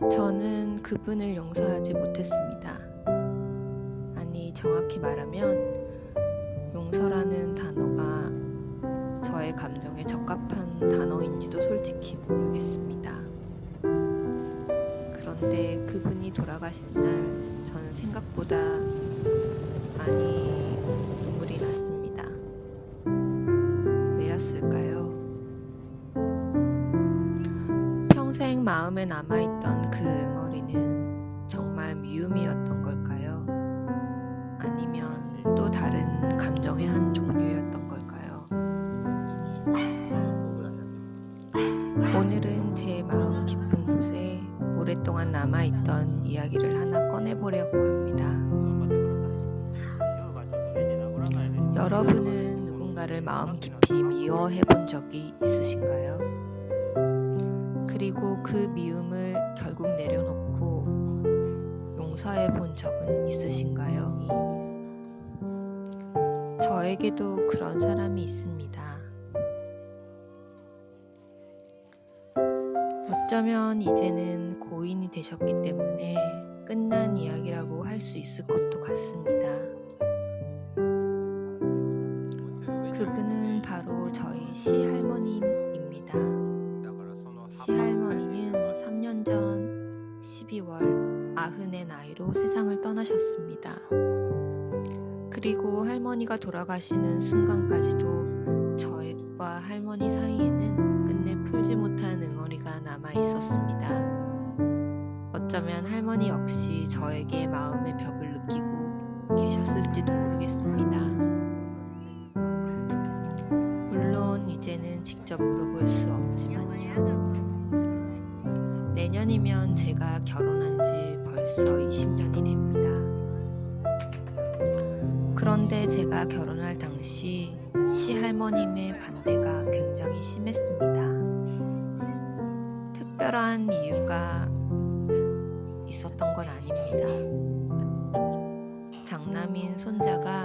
저는 그분을 용서하지 못했습니다. 아니, 정확히 말하면 용서라는 단어가 저의 감정에 적합한 단어인지도 솔직히 모르겠습니다. 그런데 그분이 돌아가신 날 저는 생각보다 많이 눈물이 났습니다. 왜였을까요? 평생 마음에 남아있던 그 응어리는 정말 미움이었던 걸까요? 아니면 또 다른 감정의 한 종류였던 걸까요? 오늘은 제 마음 깊은 곳에 오랫동안 남아있던 이야기를 하나 꺼내보려고 합니다. 여러분은 누군가를 마음 깊이 미워해 본 적이 있으신가요? 그리고 그 미움을 결국 내려놓고 용서해 본 적은 있으신가요? 저에게도 그런 사람이 있습니다. 어쩌면 이제는 고인이 되셨기 때문에 끝난 이야기라고 할 수 있을 것도 같습니다. 그분은 바로 저희 시할머님입니다. 시할머니는 3년 전 12월 90의 나이로 세상을 떠나셨습니다. 그리고 할머니가 돌아가시는 순간까지도 저와 할머니 사이에는 끝내 풀지 못한 응어리가 남아 있었습니다. 어쩌면 할머니 역시 저에게 마음의 벽을 느끼고 계셨을지도 모르겠습니다. 물론 이제는 직접 물어볼 수 없지만요. 내년이면 제가 결혼한 지 벌써 20년이 됩니다. 그런데 제가 결혼할 당시 시할머님의 반대가 굉장히 심했습니다. 특별한 이유가 있었던 건 아닙니다. 장남인 손자가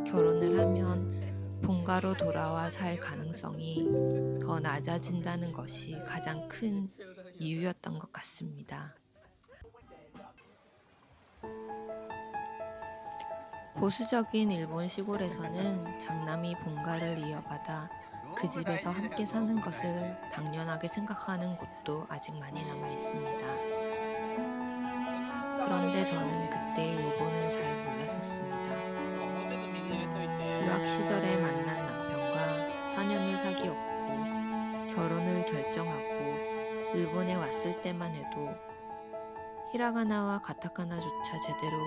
결혼을 하면 본가로 돌아와 살 가능성이 더 낮아진다는 것이 가장 큰 이유였던 것 같습니다. 보수적인 일본 시골에서는 장남이 본가를 이어받아 그 집에서 함께 사는 것을 당연하게 생각하는 곳도 아직 많이 남아 있습니다. 그런데 저는 그때 일본을 잘 몰랐었습니다. 유학 시절에 만난 남편과 4년을 사귀었고 결혼을 결정하고 일본에 왔을 때만 해도 히라가나와 가타카나조차 제대로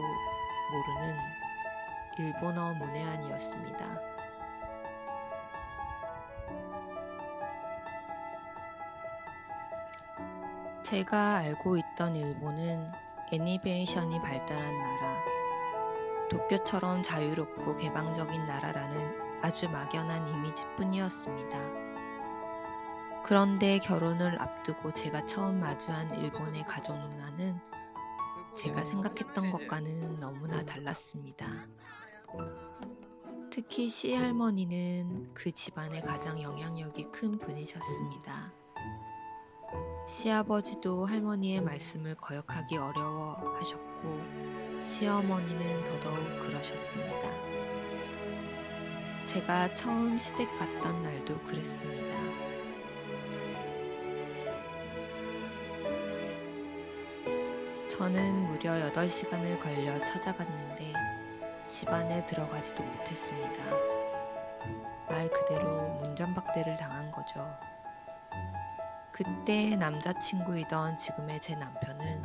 모르는 일본어 문외한이었습니다. 제가 알고 있던 일본은 애니메이션이 발달한 나라, 도쿄처럼 자유롭고 개방적인 나라라는 아주 막연한 이미지뿐이었습니다. 그런데 결혼을 앞두고 제가 처음 마주한 일본의 가족 문화는 제가 생각했던 것과는 너무나 달랐습니다. 특히 시할머니는 그 집안의 가장 영향력이 큰 분이셨습니다. 시아버지도 할머니의 말씀을 거역하기 어려워하셨고 시어머니는 더더욱 그러셨습니다. 제가 처음 시댁 갔던 날도 그랬습니다. 저는 무려 8시간을 걸려 찾아갔는데 집 안에 들어가지도 못했습니다. 말 그대로 문전박대를 당한 거죠. 그때 남자친구이던 지금의 제 남편은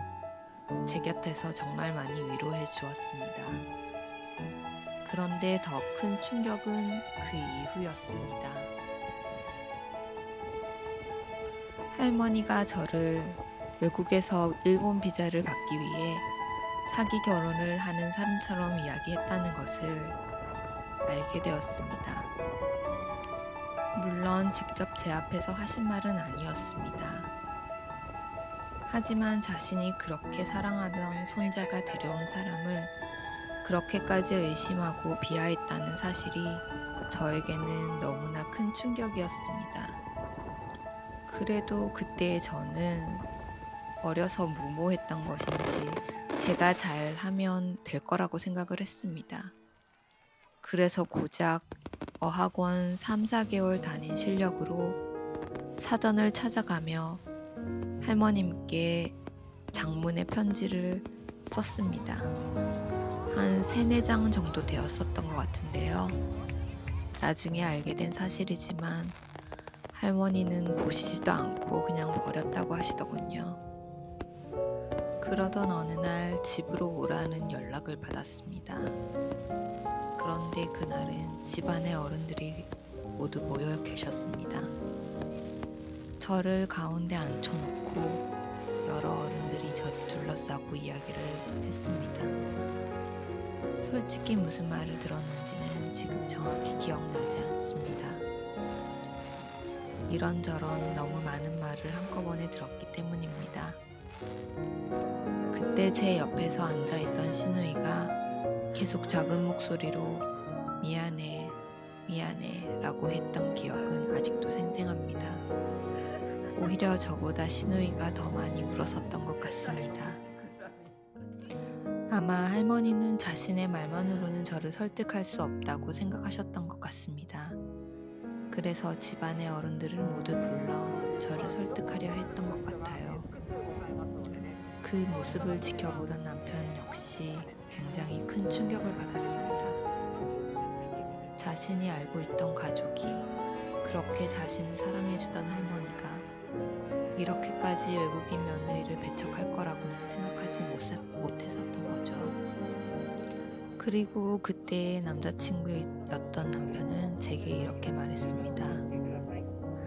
제 곁에서 정말 많이 위로해 주었습니다. 그런데 더 큰 충격은 그 이후였습니다. 할머니가 저를 외국에서 일본 비자를 받기 위해 사기 결혼을 하는 사람처럼 이야기했다는 것을 알게 되었습니다. 물론 직접 제 앞에서 하신 말은 아니었습니다. 하지만 자신이 그렇게 사랑하던 손자가 데려온 사람을 그렇게까지 의심하고 비하했다는 사실이 저에게는 너무나 큰 충격이었습니다. 그래도 그때의 저는 어려서 무모했던 것인지 제가 잘하면 될 거라고 생각을 했습니다. 그래서 고작 어학원 3, 4개월 다닌 실력으로 사전을 찾아가며 할머님께 장문의 편지를 썼습니다. 한 3, 4장 정도 되었었던 것 같은데요. 나중에 알게 된 사실이지만 할머니는 보시지도 않고 그냥 버렸다고 하시더군요. 그러던 어느 날 집으로 오라는 연락을 받았습니다. 그런데 그날은 집안의 어른들이 모두 모여 계셨습니다. 저를 가운데 앉혀놓고 여러 어른들이 저를 둘러싸고 이야기를 했습니다. 솔직히 무슨 말을 들었는지는 지금 정확히 기억나지 않습니다. 이런저런 너무 많은 말을 한꺼번에 들었기 때문입니다. 그때 제 옆에서 앉아있던 시누이가 계속 작은 목소리로 미안해, 미안해 라고 했던 기억은 아직도 생생합니다. 오히려 저보다 시누이가 더 많이 울었었던 것 같습니다. 아마 할머니는 자신의 말만으로는 저를 설득할 수 없다고 생각하셨던 것 같습니다. 그래서 집안의 어른들을 모두 불러 저를 설득하려 했던 것 같아요. 그 모습을 지켜보던 남편 역시 굉장히 큰 충격을 받았습니다. 자신이 알고 있던 가족이 그렇게 자신을 사랑해주던 할머니가 이렇게까지 외국인 며느리를 배척할 거라고는 생각하지 못했었던 거죠. 그리고 그때 남자친구였던 남편은 제게 이렇게 말했습니다.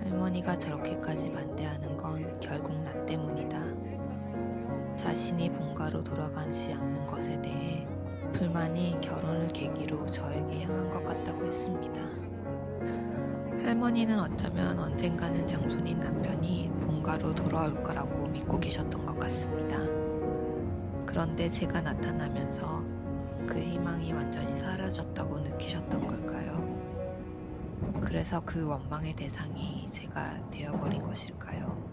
할머니가 저렇게까지 반대하는 건 결국 나 때문이다. 자신이 본가로 돌아가지 않는 것에 대해 불만이 결혼을 계기로 저에게 향한 것 같다고 했습니다. 할머니는 어쩌면 언젠가는 장손인 남편이 본가로 돌아올 거라고 믿고 계셨던 것 같습니다. 그런데 제가 나타나면서 그 희망이 완전히 사라졌다고 느끼셨던 걸까요? 그래서 그 원망의 대상이 제가 되어버린 것일까요?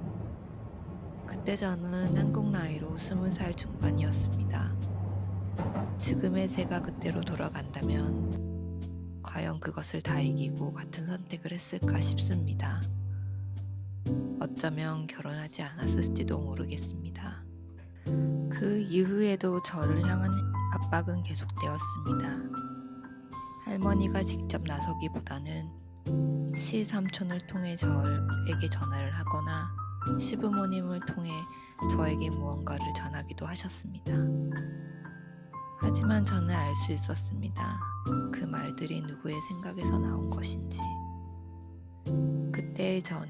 그때 저는 한국 나이로 20살 중반이었습니다. 지금의 제가 그때로 돌아간다면 과연 그것을 다 이기고 같은 선택을 했을까 싶습니다. 어쩌면 결혼하지 않았을지도 모르겠습니다. 그 이후에도 저를 향한 압박은 계속되었습니다. 할머니가 직접 나서기보다는 시삼촌을 통해 저에게 전화를 하거나 시부모님을 통해 저에게 무언가를 전하기도 하셨습니다. 하지만 저는 알 수 있었습니다. 그 말들이 누구의 생각에서 나온 것인지. 그때 저는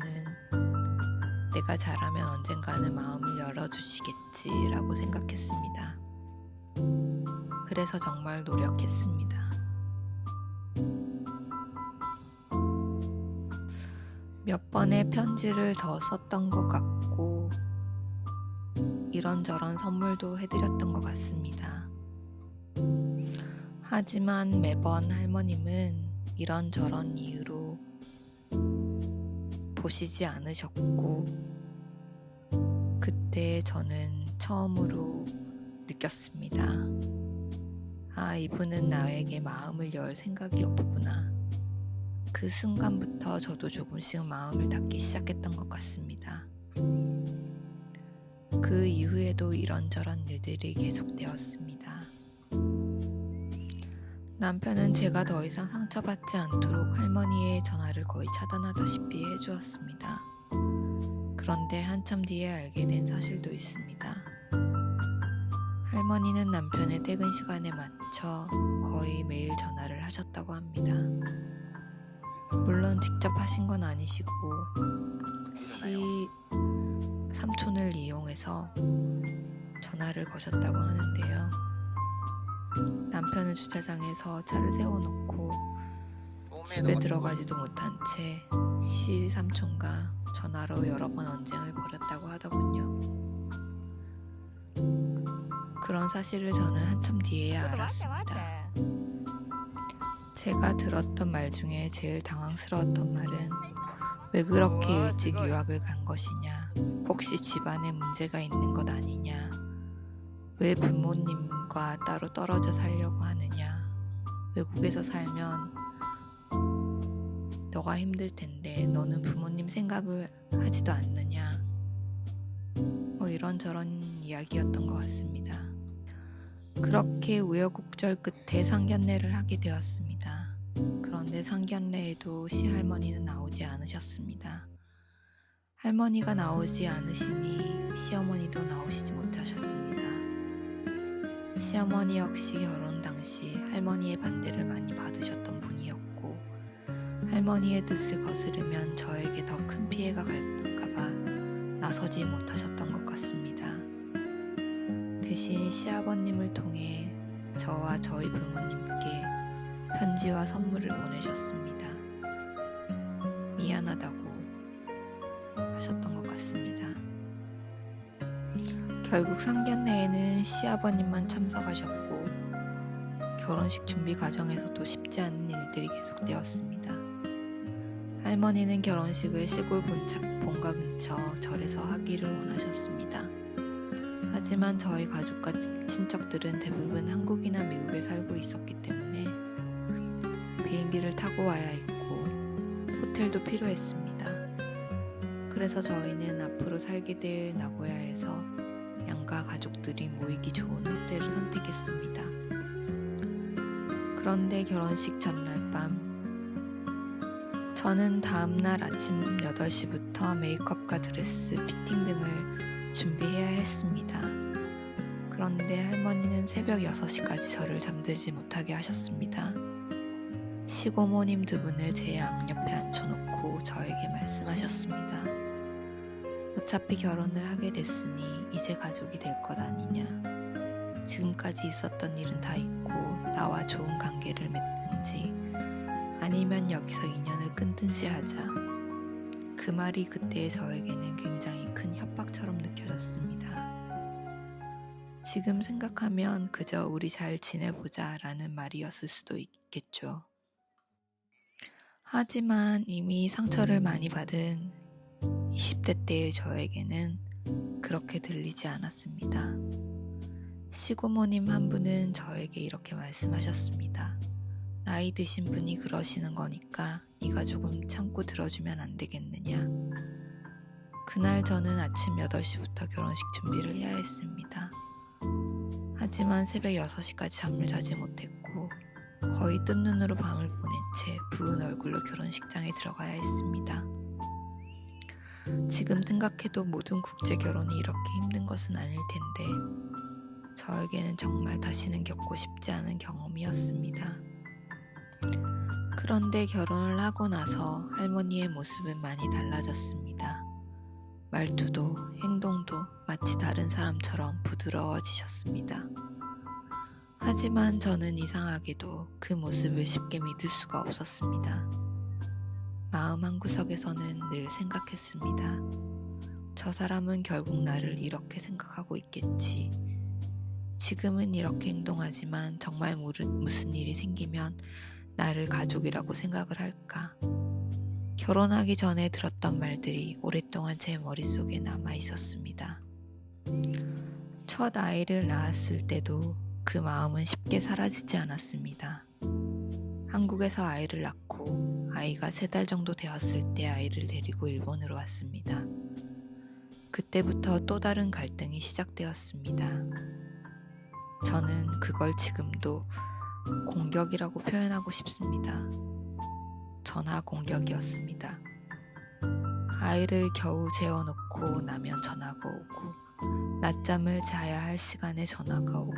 내가 잘하면 언젠가는 마음을 열어주시겠지라고 생각했습니다. 그래서 정말 노력했습니다. 몇 번의 편지를 더 썼던 것 같고 이런저런 선물도 해드렸던 것 같습니다. 하지만 매번 할머님은 이런저런 이유로 보시지 않으셨고 그때 저는 처음으로 느꼈습니다. 아, 이분은 나에게 마음을 열 생각이 없구나. 그 순간부터 저도 조금씩 마음을 닫기 시작했던 것 같습니다. 그 이후에도 이런저런 일들이 계속되었습니다. 남편은 제가 더 이상 상처받지 않도록 할머니의 전화를 거의 차단하다시피 해주었습니다. 그런데 한참 뒤에 알게 된 사실도 있습니다. 할머니는 남편의 퇴근 시간에 맞춰 거의 매일 전화를 하셨다고 합니다. 물론 직접 하신 건 아니시고 삼촌을 이용해서 전화를 거셨다고 하는데요. 남편은 주차장에서 차를 세워놓고 집에 들어가지도 못한 채 시삼촌과 전화로 여러 번 언쟁을 벌였다고 하더군요. 그런 사실을 저는 한참 뒤에야 알았습니다. 제가 들었던 말 중에 제일 당황스러웠던 말은 왜 그렇게 일찍 유학을 간 것이냐, 혹시 집안에 문제가 있는 것 아니냐? 왜 부모님과 따로 떨어져 살려고 하느냐? 외국에서 살면 너가 힘들 텐데 너는 부모님 생각을 하지도 않느냐? 이런저런 이야기였던 것 같습니다. 그렇게 우여곡절 끝에 상견례를 하게 되었습니다. 그런데 상견례에도 시할머니는 나오지 않으셨습니다. 할머니가 나오지 않으시니 시어머니도 나오시지 못하셨습니다. 시어머니 역시 결혼 당시 할머니의 반대를 많이 받으셨던 분이었고, 할머니의 뜻을 거스르면 저에게 더 큰 피해가 갈까봐 나서지 못하셨던 것 같습니다. 대신 시아버님을 통해 저와 저희 부모님께 편지와 선물을 보내셨습니다. 미안하다고 하셨던 것 같습니다. 결국 상견례에는 시아버님만 참석하셨고, 결혼식 준비 과정에서도 쉽지 않은 일들이 계속되었습니다. 할머니는 결혼식을 시골 본가 근처 절에서 하기를 원하셨습니다. 하지만 저희 가족과 친척들은 대부분 한국이나 미국에 살고 있었기 때문에 비행기를 타고 와야 했고 호텔도 필요했습니다. 그래서 저희는 앞으로 살게 될 나고야에서 양가 가족들이 모이기 좋은 호텔을 선택했습니다. 그런데 결혼식 전날 밤, 저는 다음날 아침 8시부터 메이크업과 드레스, 피팅 등을 준비해야 했습니다. 그런데 할머니는 새벽 6시까지 저를 잠들지 못하게 하셨습니다. 시고모님 두 분을 제 양옆에 앉혀놓고 저에게 말씀하셨습니다. 어차피 결혼을 하게 됐으니 이제 가족이 될 것 아니냐. 지금까지 있었던 일은 다 잊고 나와 좋은 관계를 맺든지 아니면 여기서 인연을 끊든지 하자. 그 말이 그때 저에게는 굉장히 큰 협박처럼 느껴졌습니다. 지금 생각하면 그저 우리 잘 지내보자 라는 말이었을 수도 있겠죠. 하지만 이미 상처를 많이 받은 20대 때의 저에게는 그렇게 들리지 않았습니다. 시고모님 한 분은 저에게 이렇게 말씀하셨습니다. 나이 드신 분이 그러시는 거니까 네가 조금 참고 들어주면 안 되겠느냐. 그날 저는 아침 8시부터 결혼식 준비를 해야 했습니다. 하지만 새벽 6시까지 잠을 자지 못했고 거의 뜬 눈으로 밤을 보낸 채 부은 얼굴로 결혼식장에 들어가야 했습니다. 지금 생각해도 모든 국제 결혼이 이렇게 힘든 것은 아닐 텐데 저에게는 정말 다시는 겪고 싶지 않은 경험이었습니다. 그런데 결혼을 하고 나서 할머니의 모습은 많이 달라졌습니다. 말투도 행동도 마치 다른 사람처럼 부드러워지셨습니다. 하지만 저는 이상하게도 그 모습을 쉽게 믿을 수가 없었습니다. 마음 한구석에서는 늘 생각했습니다. 저 사람은 결국 나를 이렇게 생각하고 있겠지. 지금은 이렇게 행동하지만 정말 무슨 일이 생기면 나를 가족이라고 생각을 할까? 결혼하기 전에 들었던 말들이 오랫동안 제 머릿속에 남아 있었습니다. 첫 아이를 낳았을 때도 그 마음은 쉽게 사라지지 않았습니다. 한국에서 아이를 낳고 아이가 3달 정도 되었을 때 아이를 데리고 일본으로 왔습니다. 그때부터 또 다른 갈등이 시작되었습니다. 저는 그걸 지금도 공격이라고 표현하고 싶습니다. 전화 공격이었습니다. 아이를 겨우 재워놓고 나면 전화가 오고 낮잠을 자야 할 시간에 전화가 오고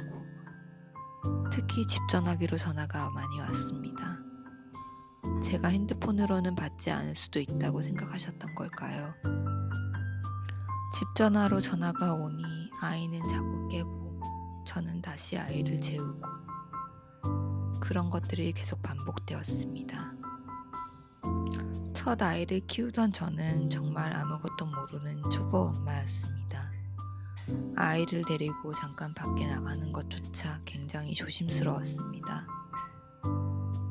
특히 집 전화기로 전화가 많이 왔습니다. 제가 핸드폰으로는 받지 않을 수도 있다고 생각하셨던 걸까요? 집 전화로 전화가 오니 아이는 자꾸 깨고 저는 다시 아이를 재우고 그런 것들이 계속 반복되었습니다. 첫 아이를 키우던 저는 정말 아무것도 모르는 초보 엄마였습니다. 아이를 데리고 잠깐 밖에 나가는 것조차 굉장히 조심스러웠습니다.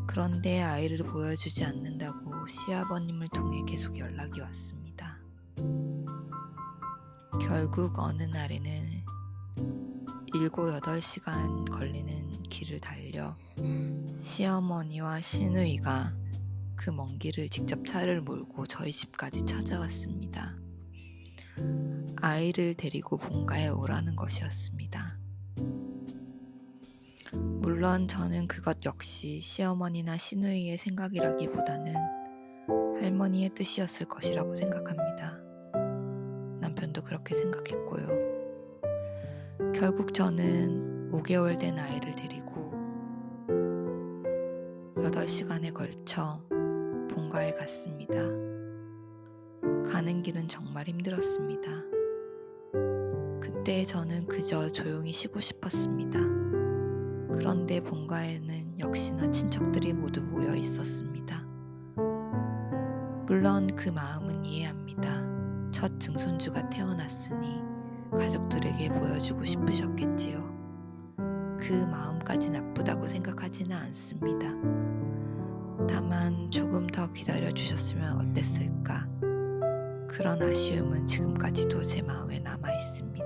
그런데 아이를 보여주지 않는다고 시아버님을 통해 계속 연락이 왔습니다. 결국 어느 날에는 7, 8시간 걸리는 길을 달려 시어머니와 시누이가 그 먼 길을 직접 차를 몰고 저희 집까지 찾아왔습니다. 아이를 데리고 본가에 오라는 것이었습니다. 물론 저는 그것 역시 시어머니나 시누이의 생각이라기보다는 할머니의 뜻이었을 것이라고 생각합니다. 남편도 그렇게 생각했고요. 결국 저는 5개월 된 아이를 데리고 8시간에 걸쳐 본가에 갔습니다. 가는 길은 정말 힘들었습니다. 그때 저는 그저 조용히 쉬고 싶었습니다. 그런데 본가에는 역시나 친척들이 모두 모여 있었습니다. 물론 그 마음은 이해합니다. 첫 증손주가 태어났으니 가족들에게 보여주고 싶으셨겠지요. 그 마음까지 나쁘다고 생각하지는 않습니다. 다만 조금 더 기다려 주셨으면 어땠을까? 그런 아쉬움은 지금까지도 제 마음에 남아 있습니다.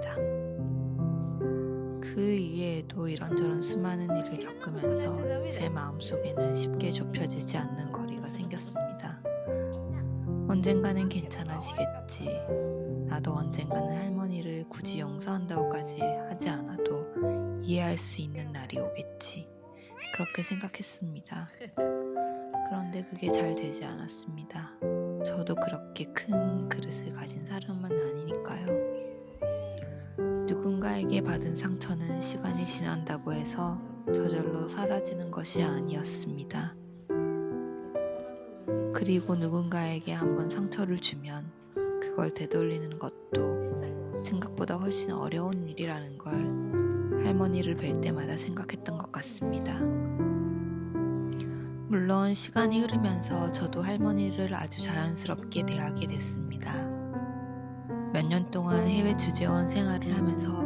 그 이외에도 이런저런 수많은 일을 겪으면서 제 마음속에는 쉽게 좁혀지지 않는 거리가 생겼습니다. 언젠가는 괜찮아지겠지. 나도 언젠가는 할머니를 굳이 용서한다고까지 하지 않아도 이해할 수 있는 날이 오겠지. 그렇게 생각했습니다. 그런데 그게 잘 되지 않았습니다. 저도 그렇게 큰 그릇을 가진 사람은 아니니까요. 누군가에게 받은 상처는 시간이 지난다고 해서 저절로 사라지는 것이 아니었습니다. 그리고 누군가에게 한번 상처를 주면 그걸 되돌리는 것도 생각보다 훨씬 어려운 일이라는 걸 할머니를 뵐 때마다 생각했던 것 같습니다. 물론 시간이 흐르면서 저도 할머니를 아주 자연스럽게 대하게 됐습니다. 몇 년 동안 해외 주재원 생활을 하면서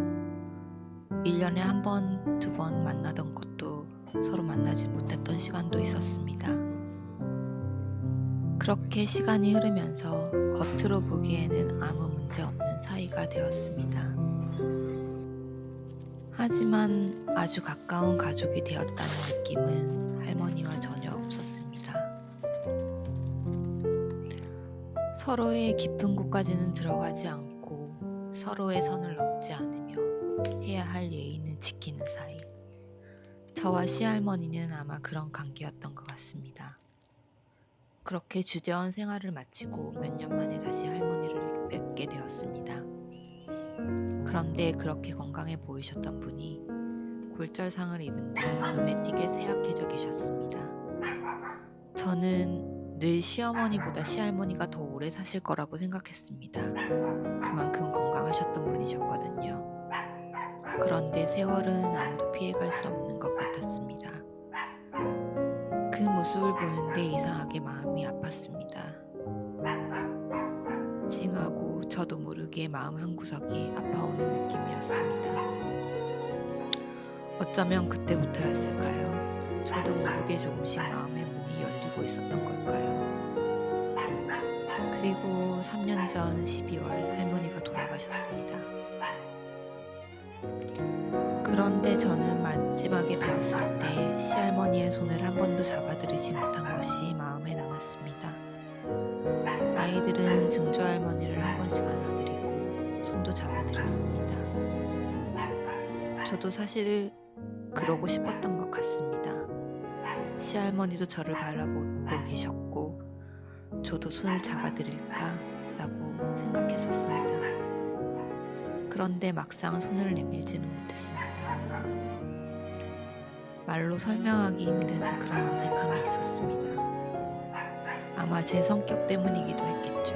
1년에 한 번, 2번 만나던 것도 서로 만나지 못했던 시간도 있었습니다. 그렇게 시간이 흐르면서 겉으로 보기에는 아무 문제 없는 사이가 되었습니다. 하지만 아주 가까운 가족이 되었다는 느낌은 할머니와 전혀 없었습니다. 서로의 깊은 곳까지는 들어가지 않고 서로의 선을 넘지 않으며 해야 할 예의는 지키는 사이. 저와 시할머니는 아마 그런 관계였던 것 같습니다. 그렇게 주재원 생활을 마치고 몇 년 만에 다시 할머니를 뵙게 되었습니다. 그런데 그렇게 건강해 보이셨던 분이 골절상을 입은 뒤 눈에 띄게 쇠약해져 계셨습니다. 저는 늘 시어머니보다 시할머니가 더 오래 사실 거라고 생각했습니다. 그만큼 건강하셨던 분이셨거든요. 그런데 세월은 아무도 피해갈 수 없는 것 같았습니다. 그 모습을 보는데 이상하게 마음이 아팠습니다. 찡하고 저도 모르게 마음 한구석이 아파오는 느낌이었습니다. 어쩌면 그때부터였을까요? 저도 모르게 조금씩 마음의 문이 열리고 있었던 걸까요? 그리고 3년 전 12월 할머니가 돌아가셨습니다. 그런데 저는 마지막에 배웠을 때 시할머니의 손을 한 번도 잡아들이지 못한 것이 마음에 남았습니다. 아이들은 증조할머니를 한 번씩 안아드리고 손도 잡아드렸습니다. 저도 사실 그러고 싶었던 것 같습니다. 시할머니도 저를 바라보고 계셨고 저도 손을 잡아드릴까 라고 생각했었습니다. 그런데 막상 손을 내밀지는 못했습니다. 말로 설명하기 힘든 그런 어색함이 있었습니다. 아마 제 성격 때문이기도 했겠죠.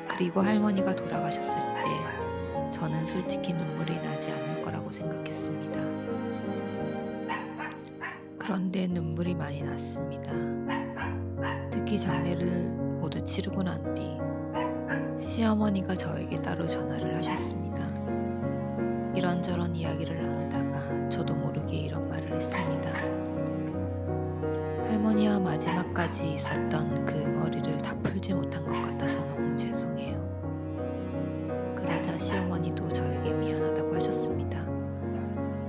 그리고 할머니가 돌아가셨을 때 저는 솔직히 눈물이 나지 않을 거라고 생각했습니다. 그런데 눈물이 많이 났습니다. 특히 장례를 모두 치르고 난 뒤 시어머니가 저에게 따로 전화를 하셨습니다. 이런저런 이야기를 나누다가 저도 모르게 이런 말을 했습니다. 할머니와 마지막까지 있었던 그 응어리를 다 풀지 못한 것 같아서 너무 죄송해요. 때마다 시어머니도 저에게 미안하다고 하셨습니다.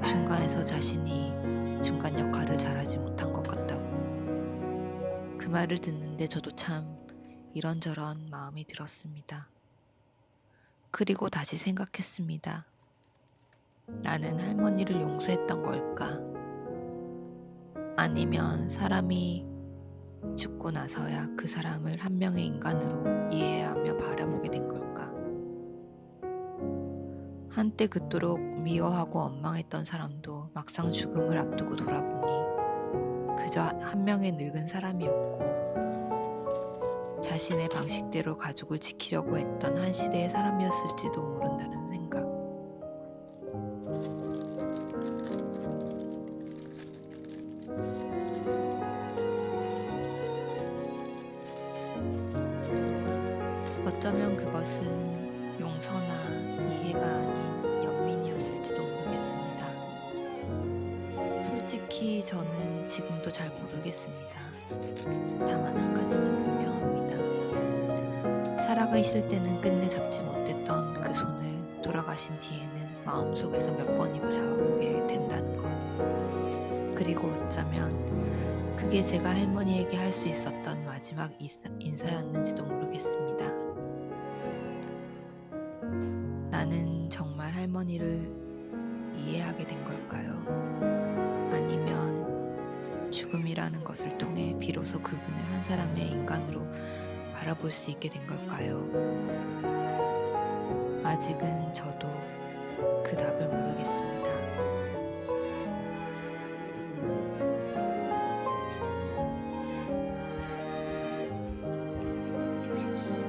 중간에서 자신이 중간 역할을 잘하지 못한 것 같다고. 그 말을 듣는데 저도 참 이런저런 마음이 들었습니다. 그리고 다시 생각했습니다. 나는 할머니를 용서했던 걸까? 아니면 사람이 죽고 나서야 그 사람을 한 명의 인간으로 이해하며 바라보게 된 걸까? 한때 그토록 미워하고 원망했던 사람도 막상 죽음을 앞두고 돌아보니 그저 한 명의 늙은 사람이었고 자신의 방식대로 가족을 지키려고 했던 한 시대의 사람이었을지도 모른다는 생각. 어쩌면 그것은 용서나 이해가 아닌 연민이었을지도 모르겠습니다. 솔직히 저는 지금도 잘 모르겠습니다. 다만 한 가지는 분명합니다. 살아계실 때는 끝내 잡지 못했던 그 손을 돌아가신 뒤에는 마음속에서 몇 번이고 잡아보게 된다는 것. 그리고 어쩌면 그게 제가 할머니에게 할 수 있었던 마지막 인사였는지도 모르겠습니다. 나는 정말 할머니를 이해하게 된 걸까요? 아니면 죽음이라는 것을 통해 비로소 그분을 한 사람의 인간으로 바라볼 수 있게 된 걸까요? 아직은 저도 그 답을 모르겠습니다.